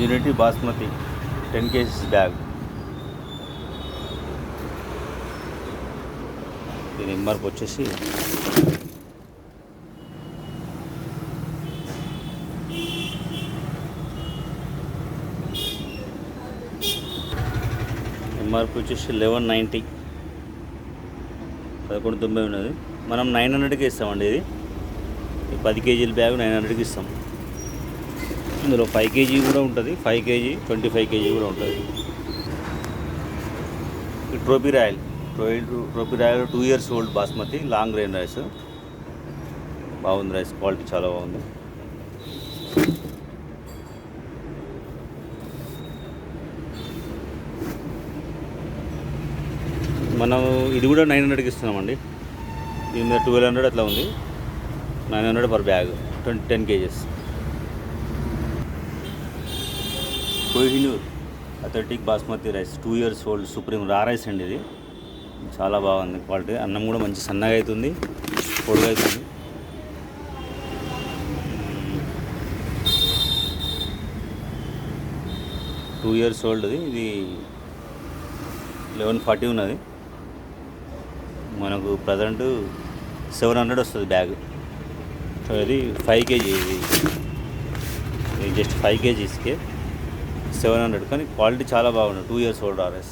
Unity basmati 10 kgs bag. దీని MRP వచ్చేసి MRP వచ్చేసి 1190, 1190 ఉన్నది. మనం 900కి ఇస్తామండి. ఇది 10 kgల బ్యాగ్ 900కి ఇస్తాం. ఇందులో 5 kg కూడా ఉంటుంది, 5 kg 25 kg కూడా ఉంటుంది. Trophy royal 2 years old basmati long grain rice. బాగుంది, రైస్ క్వాలిటీ చాలా బాగుంది. మనం ఇది కూడా 900కి ఇస్తున్నామండి. దీని మీద 1200 అట్లా ఉంది. 900 per bag, 10 kgs. Kohinoor authentic basmati rice 2 years old supreme రా రైస్ అండి. ఇది చాలా బాగుంది క్వాలిటీ. అన్నం కూడా మంచి సన్నగా అవుతుంది, పొడిగా అవుతుంది. Two years old. ఇది 1140 ఉన్నది. మనకు ప్రజెంట్ 700 వస్తుంది బ్యాగ్. సో ఇది 5 kg. ఇది జస్ట్ 5 kgsకే 700, కానీ క్వాలిటీ చాలా బాగుంది. 2 years old RS.